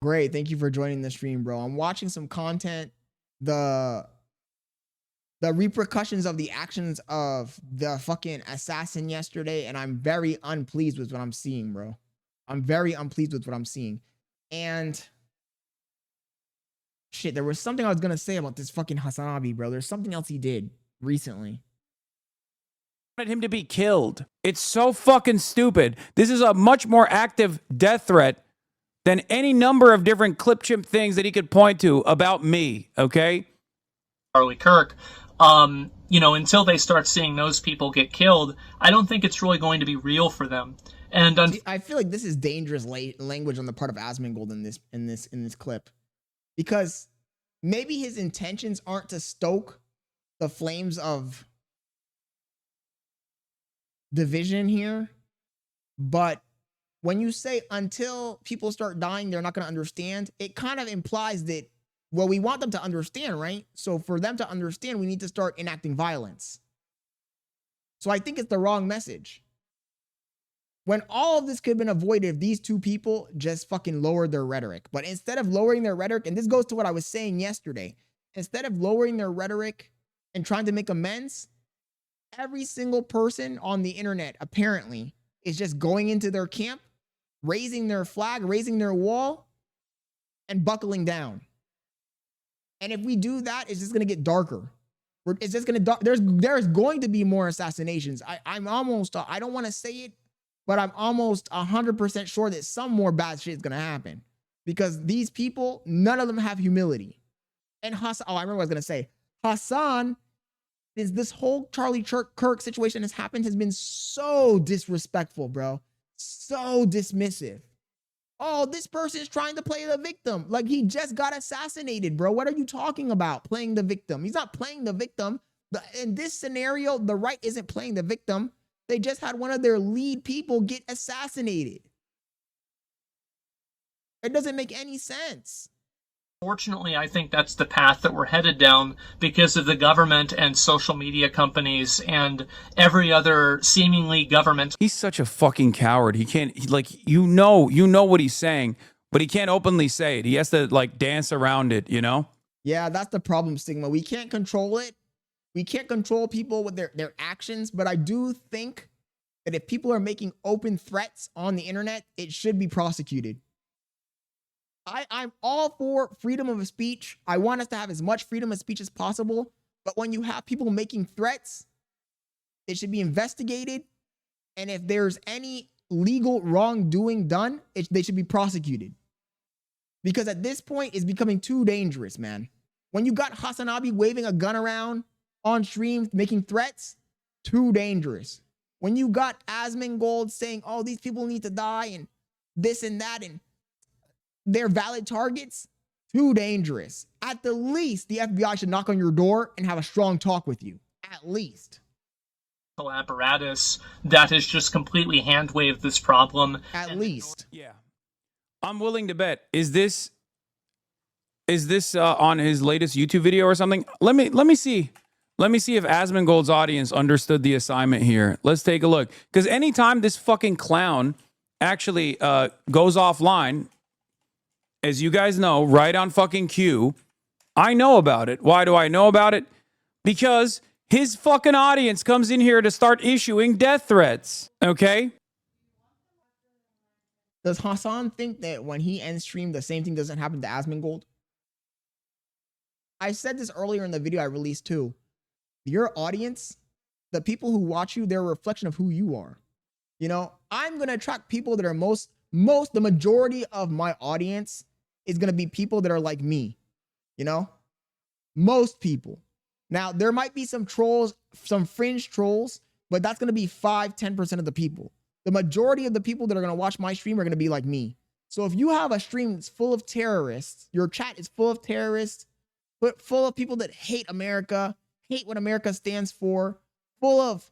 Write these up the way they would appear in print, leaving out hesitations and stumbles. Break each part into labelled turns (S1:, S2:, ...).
S1: Great. Thank you for joining the stream, bro. I'm watching some content. The repercussions of the actions of the fucking assassin yesterday, and I'm very unpleased with what I'm seeing, bro. I'm very unpleased with what I'm seeing. And shit, there was something I was gonna say about this fucking Hasanabi, bro. There's something else he did recently.
S2: Wanted him to be killed. It's so fucking stupid. This is a much more active death threat than any number of different clip chimp things that he could point to about me, okay?
S3: Charlie Kirk, you know, until they start seeing those people get killed, I don't think it's really going to be real for them. And
S1: I feel like this is dangerous language on the part of Asmongold in this clip, because maybe his intentions aren't to stoke the flames of division here, but when you say until people start dying, they're not going to understand, it kind of implies that, well, we want them to understand, right? So for them to understand, we need to start enacting violence. So I think it's the wrong message. When all of this could have been avoided if these two people just fucking lowered their rhetoric. But instead of lowering their rhetoric, and this goes to what I was saying yesterday, instead of lowering their rhetoric and trying to make amends, every single person on the internet apparently is just going into their camp, raising their flag, raising their wall, and buckling down. And if we do that, it's just going to get darker. It's just going to, there's going to be more assassinations. I'm almost, I don't want to say it, but I'm almost 100% sure that some more bad shit is going to happen, because these people, none of them have humility. And Hassan, oh, I remember what I was going to say. Hassan, since this whole Charlie Kirk situation has happened, has been so disrespectful, bro. So dismissive. Oh, this person is trying to play the victim. Like, he just got assassinated, bro. What are you talking about? Playing the victim. He's not playing the victim. In this scenario, the right isn't playing the victim. They just had one of their lead people get assassinated. It doesn't make any sense.
S3: Fortunately, I think that's the path that we're headed down because of the government and social media companies and every other seemingly government.
S2: He's such a fucking coward. He can't, like, you know what he's saying, but he can't openly say it. He has to, like, dance around it, you know?
S1: Yeah, that's the problem, Stigma. We can't control it. We can't control people with their actions, but I do think that if people are making open threats on the internet, it should be prosecuted. I'm all for freedom of speech. I want us to have as much freedom of speech as possible. But when you have people making threats, it should be investigated. And if there's any legal wrongdoing done, they should be prosecuted. Because at this point, it's becoming too dangerous, man. When you got Hasanabi waving a gun around on stream, making threats, too dangerous. When you got Asmongold saying, oh, these people need to die and this and that, and they're valid targets, too dangerous. At the least, the FBI should knock on your door and have a strong talk with you. At least.
S3: Apparatus that has just completely hand-waved this problem.
S1: At least.
S2: Yeah. I'm willing to bet. Is this on his latest YouTube video or something? Let me see. Let me see if Asmongold's audience understood the assignment here. Let's take a look. Because anytime this fucking clown actually goes offline, as you guys know, right on fucking cue, I know about it. Why do I know about it? Because his fucking audience comes in here to start issuing death threats, okay?
S1: Does Hassan think that when he ends stream, the same thing doesn't happen to Asmongold? I said this earlier in the video I released too. Your audience, the people who watch you, they're a reflection of who you are. You know, I'm going to attract people that are the majority of my audience is going to be people that are like me, you know, most people. Now, there might be some trolls, some fringe trolls, but that's going to be 5-10% of the people. The majority of the people that are going to watch my stream are going to be like me. So if you have a stream that's full of terrorists, your chat is full of terrorists, but full of people that hate America, hate what America stands for, full of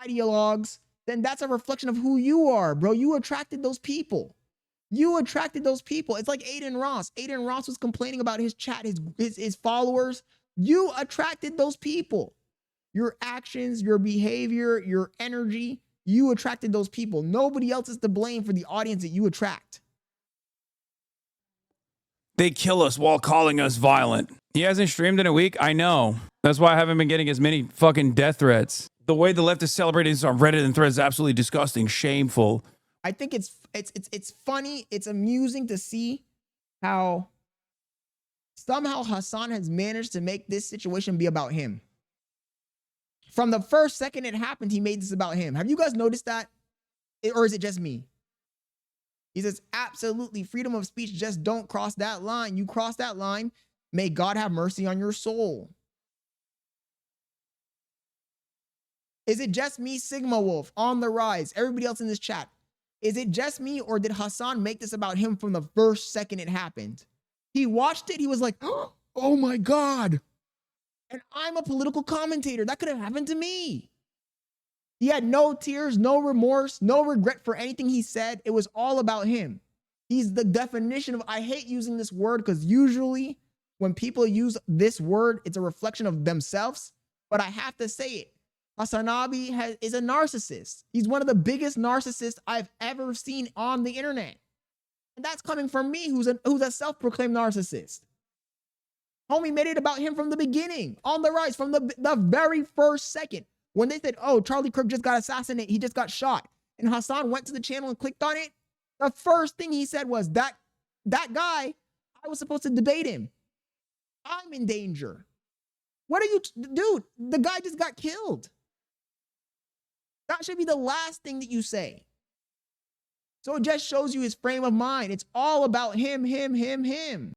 S1: ideologues, then that's a reflection of who you are, bro. You attracted those people. You attracted those people. It's like Aiden Ross. Aiden Ross was complaining about his chat, his followers. You attracted those people. Your actions, your behavior, your energy, you attracted those people. Nobody else is to blame for the audience that you attract.
S2: They kill us while calling us violent. He hasn't streamed in a week. I know. That's why I haven't been getting as many fucking death threats. The way the left is celebrating this on Reddit and threads is absolutely disgusting, shameful.
S1: I think it's funny. It's amusing to see how somehow Hassan has managed to make this situation be about him. From the first second it happened, he made this about him. Have you guys noticed that? Or is it just me? He says, absolutely, freedom of speech, just don't cross that line. You cross that line, may God have mercy on your soul. Is it just me, Sigma Wolf, on the rise? Everybody else in this chat. Is it just me, or did Hassan make this about him from the first second it happened? He watched it, he was like, oh my God. And I'm a political commentator. That could have happened to me. He had no tears, no remorse, no regret for anything he said. It was all about him. He's the definition of, I hate using this word because usually when people use this word, it's a reflection of themselves, but I have to say it. Hasanabi is a narcissist. He's one of the biggest narcissists I've ever seen on the internet. And that's coming from me, who's a self-proclaimed narcissist. Homie made it about him from the beginning, on the rise, from the very first second. When they said, oh, Charlie Kirk just got assassinated, he just got shot, and Hassan went to the channel and clicked on it, the first thing he said was, that guy, I was supposed to debate him. I'm in danger. What are you, dude, the guy just got killed. That should be the last thing that you say. So it just shows you his frame of mind. It's all about him.